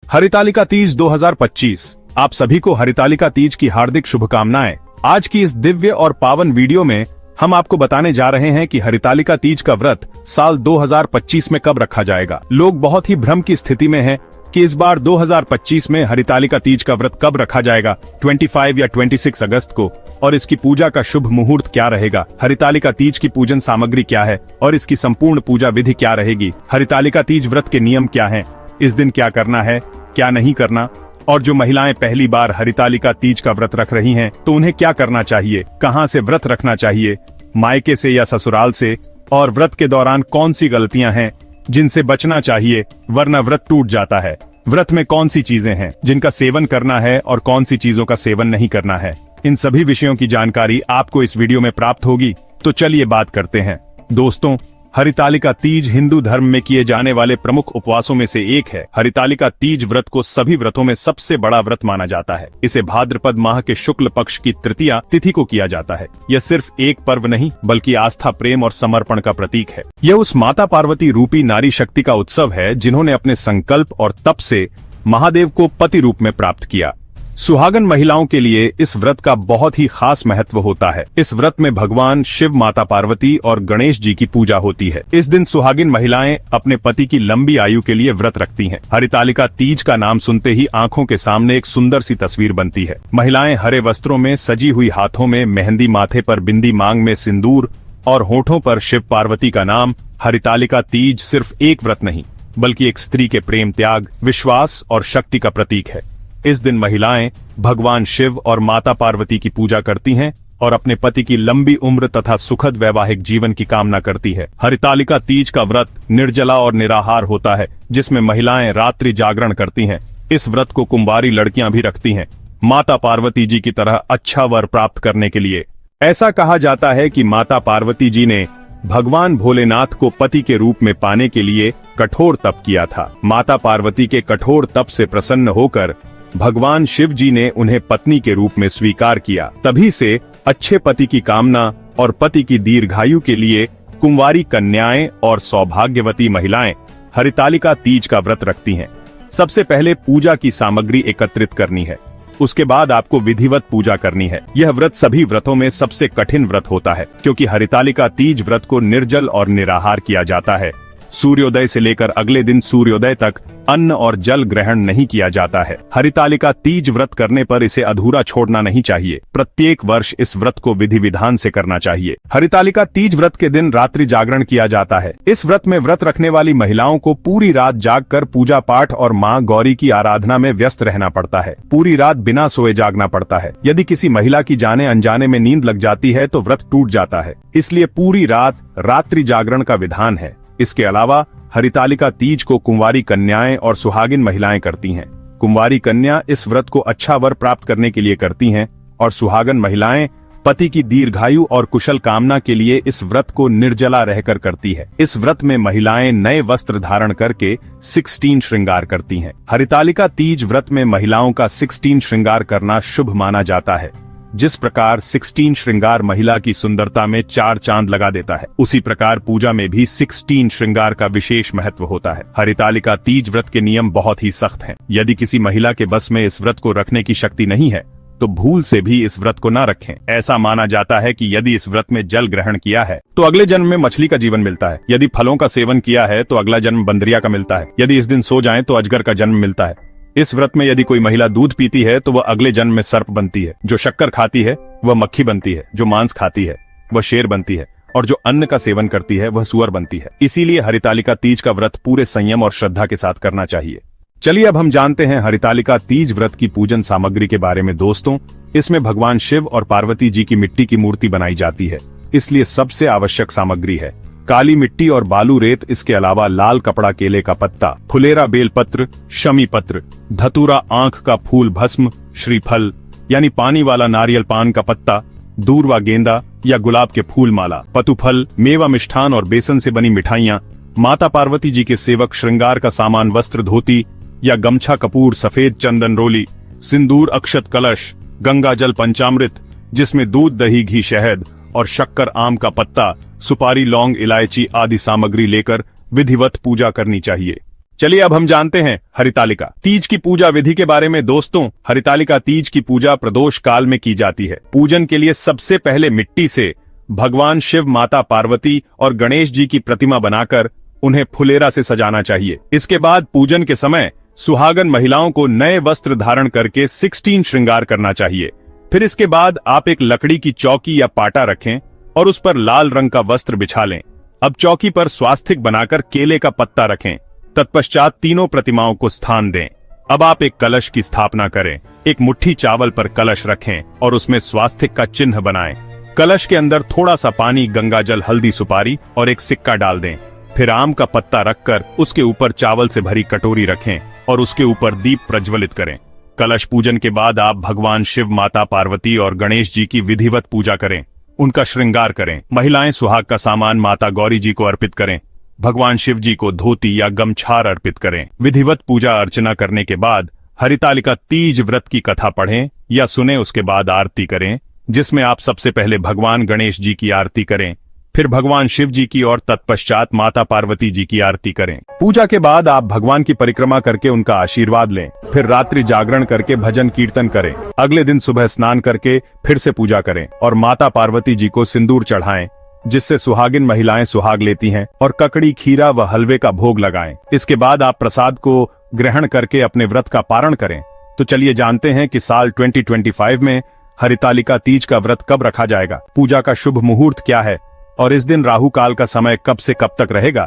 हरितालिका तीज 2025। आप सभी को हरितालिका तीज की हार्दिक शुभकामनाएं। आज की इस दिव्य और पावन वीडियो में हम आपको बताने जा रहे हैं कि हरितालिका तीज का व्रत साल 2025 में कब रखा जाएगा। लोग बहुत ही भ्रम की स्थिति में हैं कि इस बार 2025 में हरितालिका तीज का व्रत कब रखा जाएगा, 25 या 26 अगस्त को, और इसकी पूजा का शुभ मुहूर्त क्या रहेगा, हरितालिका तीज की पूजन सामग्री क्या है और इसकी संपूर्ण पूजा विधि क्या रहेगी, हरितालिका तीज व्रत के नियम क्या हैं, इस दिन क्या करना है, क्या नहीं करना, और जो महिलाएं पहली बार हरितालिका तीज का व्रत रख रही हैं तो उन्हें क्या करना चाहिए, कहां से व्रत रखना चाहिए, मायके से या ससुराल से, और व्रत के दौरान कौन सी गलतियां हैं जिनसे बचना चाहिए वरना व्रत टूट जाता है। व्रत में कौन सी चीजें हैं जिनका सेवन करना है और कौन सी चीजों का सेवन नहीं करना है, इन सभी विषयों की जानकारी आपको इस वीडियो में प्राप्त होगी। तो चलिए बात करते हैं। दोस्तों, हरितालिका तीज हिंदू धर्म में किए जाने वाले प्रमुख उपवासों में से एक है। हरितालिका तीज व्रत को सभी व्रतों में सबसे बड़ा व्रत माना जाता है। इसे भाद्रपद माह के शुक्ल पक्ष की तृतीया तिथि को किया जाता है। यह सिर्फ एक पर्व नहीं बल्कि आस्था, प्रेम और समर्पण का प्रतीक है। यह उस माता पार्वती रूपी नारी शक्ति का उत्सव है जिन्होंने अपने संकल्प और तप से महादेव को पति रूप में प्राप्त किया। सुहागन महिलाओं के लिए इस व्रत का बहुत ही खास महत्व होता है। इस व्रत में भगवान शिव, माता पार्वती और गणेश जी की पूजा होती है। इस दिन सुहागिन महिलाएं अपने पति की लंबी आयु के लिए व्रत रखती हैं। हरितालिका तीज का नाम सुनते ही आंखों के सामने एक सुंदर सी तस्वीर बनती है। महिलाएं हरे वस्त्रों में सजी हुई, हाथों में मेहंदी, माथे पर बिंदी, मांग में सिंदूर और होठों पर शिव पार्वती का नाम। हरितालिका तीज सिर्फ एक व्रत नहीं बल्कि एक स्त्री के प्रेम, त्याग, विश्वास और शक्ति का प्रतीक है। इस दिन महिलाएं भगवान शिव और माता पार्वती की पूजा करती हैं और अपने पति की लंबी उम्र तथा सुखद वैवाहिक जीवन की कामना करती है। हरितालिका तीज का व्रत निर्जला और निराहार होता है, जिसमें महिलाएं रात्रि जागरण करती हैं। इस व्रत को कुंवारी लड़कियां भी रखती हैं, माता पार्वती जी की तरह अच्छा वर प्राप्त करने के लिए। ऐसा कहा जाता है कि माता पार्वती जी ने भगवान भोलेनाथ को पति के रूप में पाने के लिए कठोर तप किया था। माता पार्वती के कठोर तप से प्रसन्न होकर भगवान शिव जी ने उन्हें पत्नी के रूप में स्वीकार किया। तभी से अच्छे पति की कामना और पति की दीर्घायु के लिए कुंवारी कन्याएं और सौभाग्यवती महिलाएं हरितालिका तीज का व्रत रखती हैं। सबसे पहले पूजा की सामग्री एकत्रित करनी है, उसके बाद आपको विधिवत पूजा करनी है। यह व्रत सभी व्रतों में सबसे कठिन व्रत होता है क्योंकि हरितालिका तीज व्रत को निर्जल और निराहार किया जाता है। सूर्योदय से लेकर अगले दिन सूर्योदय तक अन्न और जल ग्रहण नहीं किया जाता है। हरितालिका तीज व्रत करने पर इसे अधूरा छोड़ना नहीं चाहिए। प्रत्येक वर्ष इस व्रत को विधि विधान से करना चाहिए। हरितालिका तीज व्रत के दिन रात्रि जागरण किया जाता है। इस व्रत में व्रत रखने वाली महिलाओं को पूरी रात जागकर पूजा पाठ और माँ गौरी की आराधना में व्यस्त रहना पड़ता है। पूरी रात बिना सोए जागना पड़ता है। यदि किसी महिला की जाने अनजाने में नींद लग जाती है तो व्रत टूट जाता है। इसलिए पूरी रात रात्रि जागरण का विधान है। इसके अलावा हरितालिका तीज को कुंवारी कन्याएं और सुहागिन महिलाएं करती हैं। कुंवारी कन्या इस व्रत को अच्छा वर प्राप्त करने के लिए करती हैं और सुहागन महिलाएं पति की दीर्घायु और कुशल कामना के लिए इस व्रत को निर्जला रहकर करती है। इस व्रत में महिलाएं नए वस्त्र धारण करके 16 श्रृंगार करती हैं। हरितालिका तीज व्रत में महिलाओं का 16 श्रृंगार करना शुभ माना जाता है। जिस प्रकार 16 श्रृंगार महिला की सुंदरता में 4 चांद लगा देता है, उसी प्रकार पूजा में भी 16 श्रृंगार का विशेष महत्व होता है। हरितालिका तीज व्रत के नियम बहुत ही सख्त हैं। यदि किसी महिला के बस में इस व्रत को रखने की शक्ति नहीं है तो भूल से भी इस व्रत को न रखें। ऐसा माना जाता है कि यदि इस व्रत में जल ग्रहण किया है तो अगले जन्म में मछली का जीवन मिलता है। यदि फलों का सेवन किया है तो अगला जन्म बंदरिया का मिलता है। यदि इस दिन सो जाएं तो अजगर का जन्म मिलता है। इस व्रत में यदि कोई महिला दूध पीती है तो वह अगले जन्म में सर्प बनती है। जो शक्कर खाती है वह मक्खी बनती है। जो मांस खाती है वह शेर बनती है और जो अन्न का सेवन करती है वह सुअर बनती है। इसीलिए हरितालिका तीज का व्रत पूरे संयम और श्रद्धा के साथ करना चाहिए। चलिए अब हम जानते हैं हरितालिका तीज व्रत की पूजन सामग्री के बारे में। दोस्तों, इसमें भगवान शिव और पार्वती जी की मिट्टी की मूर्ति बनाई जाती है, इसलिए सबसे आवश्यक सामग्री है काली मिट्टी और बालू रेत। इसके अलावा लाल कपड़ा, केले का पत्ता, फुलेरा बेलपत्र, शमी पत्र, धतूरा, आंख का फूल, भस्म, श्रीफल यानी पानी वाला नारियल पान का पत्ता, दूर्वा गेंदा या गुलाब के फूल माला, पतुफल, मेवा, मिष्ठान और बेसन से बनी मिठाइयाँ, माता पार्वती जी के सेवक श्रृंगार का सामान, वस्त्र, धोती या गमछा, कपूर, सफेद चंदन रोली, सिंदूर, अक्षत कलश, गंगा जल, पंचामृत जिसमें दूध, दही, घी, शहद और शक्कर, आम का पत्ता, सुपारी, लौंग, इलायची आदि सामग्री लेकर विधिवत पूजा करनी चाहिए। चलिए अब हम जानते हैं हरितालिका तीज की पूजा विधि के बारे में। दोस्तों, हरितालिका तीज की पूजा प्रदोष काल में की जाती है। पूजन के लिए सबसे पहले मिट्टी से भगवान शिव, माता पार्वती और गणेश जी की प्रतिमा बनाकर उन्हें फुलेरा से सजाना चाहिए। इसके बाद पूजन के समय सुहागन महिलाओं को नए वस्त्र धारण करके 16 श्रृंगार करना चाहिए। फिर इसके बाद आप एक लकड़ी की चौकी या पाटा रखें और उस पर लाल रंग का वस्त्र बिछा लें। अब चौकी पर स्वास्तिक बनाकर केले का पत्ता रखें। तत्पश्चात तीनों प्रतिमाओं को स्थान दें। अब आप एक कलश की स्थापना करें। एक मुट्ठी चावल पर कलश रखें और उसमें स्वास्तिक का चिन्ह बनाएं। कलश के अंदर थोड़ा सा पानी, गंगा जल, हल्दी, सुपारी और एक सिक्का डाल दें। फिर आम का पत्ता रखकर उसके ऊपर चावल से भरी कटोरी रखें और उसके ऊपर दीप प्रज्वलित करें। कलश पूजन के बाद आप भगवान शिव, माता पार्वती और गणेश जी की विधिवत पूजा करें। उनका श्रृंगार करें। महिलाएं सुहाग का सामान माता गौरी जी को अर्पित करें। भगवान शिव जी को धोती या गमछार अर्पित करें। विधिवत पूजा अर्चना करने के बाद हरितालिका तीज व्रत की कथा पढ़ें या सुने। उसके बाद आरती करें, जिसमें आप सबसे पहले भगवान गणेश जी की आरती करें, फिर भगवान शिव जी की और तत्पश्चात माता पार्वती जी की आरती करें। पूजा के बाद आप भगवान की परिक्रमा करके उनका आशीर्वाद लें। फिर रात्रि जागरण करके भजन कीर्तन करें। अगले दिन सुबह स्नान करके फिर से पूजा करें और माता पार्वती जी को सिंदूर चढ़ाएं, जिससे सुहागिन महिलाएं सुहाग लेती हैं, और ककड़ी, खीरा व हलवे का भोग लगाएं। इसके बाद आप प्रसाद को ग्रहण करके अपने व्रत का पारण करें। तो चलिए जानते हैं कि साल 2025 में हरितालिका तीज का व्रत कब रखा जाएगा। पूजा का शुभ मुहूर्त क्या है और इस दिन राहु काल का समय कब से कब तक रहेगा।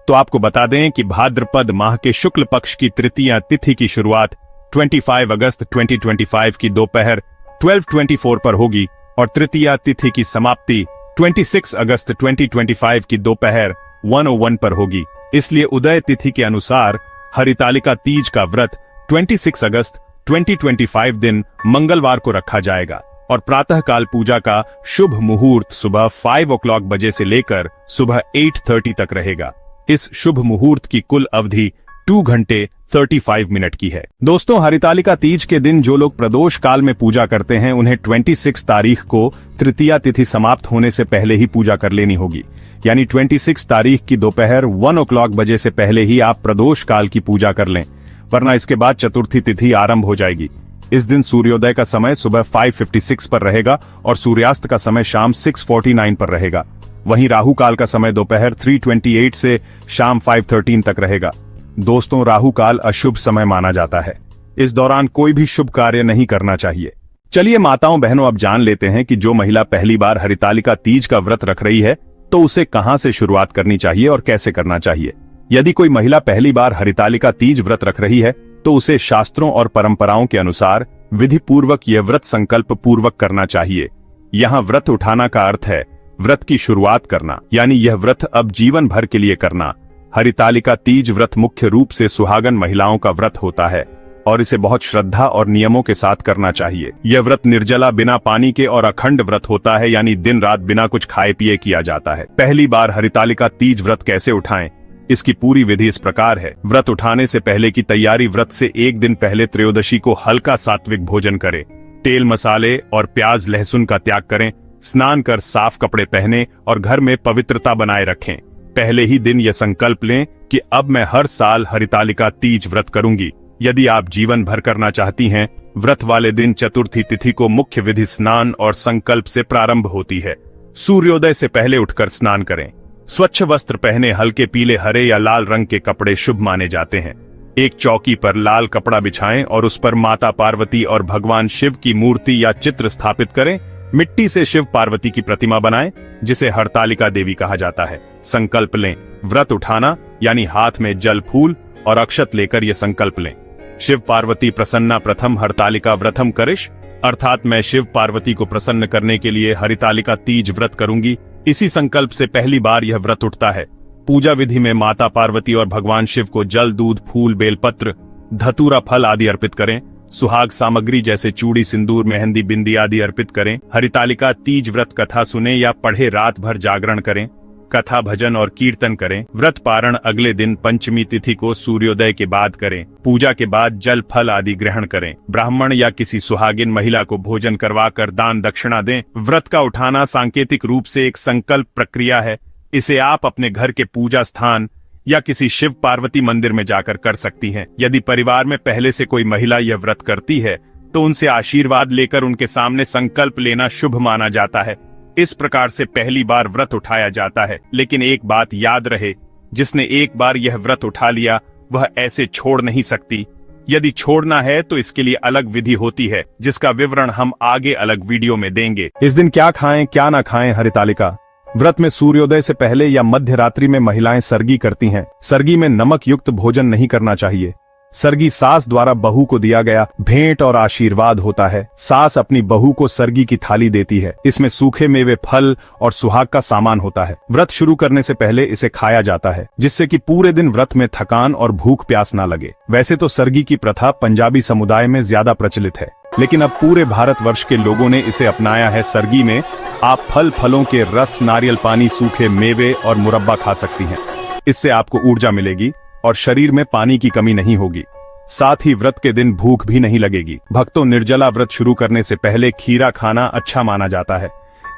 तो आपको बता दें कि भाद्रपद माह के शुक्ल पक्ष की तृतीया तिथि की शुरुआत 25 अगस्त 2025 की दोपहर 12:24 पर होगी और तृतीया तिथि की समाप्ति 26 अगस्त 2025 की दोपहर 1:01 पर होगी। इसलिए उदय तिथि के अनुसार हरितालिका तीज का व्रत 26 अगस्त 2025 दिन मंगलवार को रखा जाएगा और प्रातःकाल पूजा का शुभ मुहूर्त सुबह 5 o'clock बजे से लेकर सुबह 8:30 तक रहेगा। इस शुभ मुहूर्त की कुल अवधि 2 घंटे 35 मिनट की है। दोस्तों, हरितालिका तीज के दिन जो लोग प्रदोष काल में पूजा करते हैं, उन्हें 26 तारीख को तृतीया तिथि समाप्त होने से पहले ही पूजा कर लेनी होगी। यानी 26 तारीख की दोपहर 1 o'clock बजे से पहले ही आप प्रदोष काल की पूजा कर लें, वरना इसके बाद चतुर्थी तिथि आरंभ हो जाएगी। इस दिन सूर्योदय का समय सुबह 5:56 पर रहेगा और सूर्यास्त का समय शाम 6:49 पर रहेगा। वहीं राहु काल का समय दोपहर 3:28 से शाम 5:13 तक रहेगा। दोस्तों, राहु काल अशुभ समय माना जाता है। इस दौरान कोई भी शुभ कार्य नहीं करना चाहिए। चलिए माताओं बहनों, अब जान लेते हैं कि जो महिला पहली बार हरितालिका तीज का व्रत रख रही है, तो उसे कहां से शुरुआत करनी चाहिए और कैसे करना चाहिए। यदि कोई महिला पहली बार हरितालिका तीज व्रत रख रही है, तो उसे शास्त्रों और परंपराओं के अनुसार विधि पूर्वक यह व्रत संकल्प पूर्वक करना चाहिए। यहाँ व्रत उठाना का अर्थ है व्रत की शुरुआत करना, यानी यह व्रत अब जीवन भर के लिए करना। हरितालिका तीज व्रत मुख्य रूप से सुहागन महिलाओं का व्रत होता है और इसे बहुत श्रद्धा और नियमों के साथ करना चाहिए। यह व्रत निर्जला, बिना पानी के और अखंड व्रत होता है, यानी दिन रात बिना कुछ खाए पिए किया जाता है। पहली बार हरितालिका तीज व्रत कैसे उठाएं, इसकी पूरी विधि इस प्रकार है। व्रत उठाने से पहले की तैयारी। व्रत से एक दिन पहले त्रयोदशी को हल्का सात्विक भोजन करें। तेल, मसाले और प्याज, लहसुन का त्याग करें। स्नान कर साफ कपड़े पहने और घर में पवित्रता बनाए रखें। पहले ही दिन यह संकल्प लें कि अब मैं हर साल हरितालिका तीज व्रत करूंगी। यदि आप जीवन भर करना चाहती हैं, व्रत वाले दिन चतुर्थी तिथि को मुख्य विधि स्नान और संकल्प से प्रारंभ होती है। सूर्योदय से पहले उठकर स्नान करें। स्वच्छ वस्त्र पहने, हल्के पीले, हरे या लाल रंग के कपड़े शुभ माने जाते हैं। एक चौकी पर लाल कपड़ा बिछाएं और उस पर माता पार्वती और भगवान शिव की मूर्ति या चित्र स्थापित करें। मिट्टी से शिव पार्वती की प्रतिमा बनाएं, जिसे हरतालिका देवी कहा जाता है। संकल्प लें। व्रत उठाना यानी हाथ में जल, फूल और अक्षत लेकर यह संकल्प लें। शिव पार्वती प्रसन्ना प्रथम हरतालिका व्रतम करिश, अर्थात मैं शिव पार्वती को प्रसन्न करने के लिए हरितालिका तीज व्रत करूंगी। इसी संकल्प से पहली बार यह व्रत उठता है। पूजा विधि में माता पार्वती और भगवान शिव को जल, दूध, फूल, बेलपत्र, धतूरा, फल आदि अर्पित करें। सुहाग सामग्री जैसे चूड़ी, सिंदूर, मेहंदी, बिंदी आदि अर्पित करें। हरितालिका तीज व्रत कथा सुने या पढ़े, रात भर जागरण करें। कथा, भजन और कीर्तन करें। व्रत पारण अगले दिन पंचमी तिथि को सूर्योदय के बाद करें। पूजा के बाद जल, फल आदि ग्रहण करें। ब्राह्मण या किसी सुहागिन महिला को भोजन करवाकर दान दक्षिणा दें। व्रत का उठाना सांकेतिक रूप से एक संकल्प प्रक्रिया है। इसे आप अपने घर के पूजा स्थान या किसी शिव पार्वती मंदिर में जाकर कर सकती हैं। यदि परिवार में पहले से कोई महिला यह व्रत करती है तो उनसे आशीर्वाद लेकर उनके सामने संकल्प लेना शुभ माना जाता है। इस प्रकार से पहली बार व्रत उठाया जाता है। लेकिन एक बात याद रहे, जिसने एक बार यह व्रत उठा लिया वह ऐसे छोड़ नहीं सकती। यदि छोड़ना है तो इसके लिए अलग विधि होती है, जिसका विवरण हम आगे अलग वीडियो में देंगे। इस दिन क्या खाएं क्या ना खाएं। हरितालिका व्रत में सूर्योदय से पहले या मध्य रात्रि में महिलाएं सरगी करती हैं। सरगी में नमक युक्त भोजन नहीं करना चाहिए। सरगी सास द्वारा बहू को दिया गया भेंट और आशीर्वाद होता है। सास अपनी बहू को सरगी की थाली देती है। इसमें सूखे मेवे, फल और सुहाग का सामान होता है। व्रत शुरू करने से पहले इसे खाया जाता है, जिससे कि पूरे दिन व्रत में थकान और भूख प्यास ना लगे। वैसे तो सरगी की प्रथा पंजाबी समुदाय में ज्यादा प्रचलित है, लेकिन अब पूरे भारतवर्ष के लोगों ने इसे अपनाया है। सरगी में आप फलों के रस, नारियल पानी, सूखे मेवे और मुरब्बा खा सकती हैं। इससे आपको ऊर्जा मिलेगी और शरीर में पानी की कमी नहीं होगी। साथ ही व्रत के दिन भूख भी नहीं लगेगी। भक्तों, निर्जला व्रत शुरू करने से पहले खीरा खाना अच्छा माना जाता है।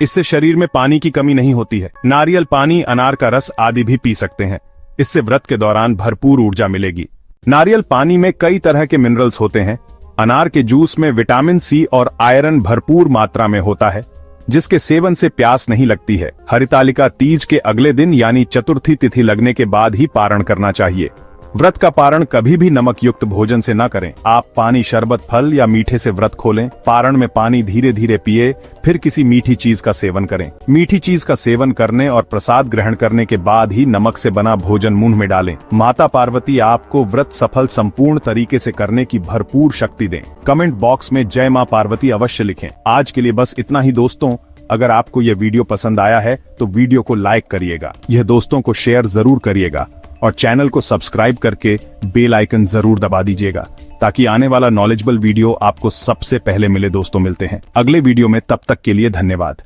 इससे शरीर में पानी की कमी नहीं होती है। नारियल पानी, अनार का रस आदि भी पी सकते हैं। इससे व्रत के दौरान भरपूर ऊर्जा मिलेगी। नारियल पानी में कई तरह के मिनरल्स होते हैं। अनार के जूस में विटामिन सी और आयरन भरपूर मात्रा में होता है, जिसके सेवन से प्यास नहीं लगती है। हरितालिका तीज के अगले दिन यानी चतुर्थी तिथि लगने के बाद ही पारण करना चाहिए। व्रत का पारण कभी भी नमक युक्त भोजन से न करें। आप पानी, शरबत, फल या मीठे से व्रत खोलें। पारण में पानी धीरे धीरे पिए, फिर किसी मीठी चीज का सेवन करें। मीठी चीज का सेवन करने और प्रसाद ग्रहण करने के बाद ही नमक से बना भोजन मुंह में डालें। माता पार्वती आपको व्रत सफल संपूर्ण तरीके से करने की भरपूर शक्ति दें। कमेंट बॉक्स में जय मां पार्वती अवश्य लिखें। आज के लिए बस इतना ही दोस्तों। अगर आपको यह वीडियो पसंद आया है तो वीडियो को लाइक करिएगा, यह दोस्तों को शेयर जरूर करिएगा और चैनल को सब्सक्राइब करके बेल आइकन जरूर दबा दीजिएगा, ताकि आने वाला नॉलेजेबल वीडियो आपको सबसे पहले मिले। दोस्तों, मिलते हैं अगले वीडियो में, तब तक के लिए धन्यवाद।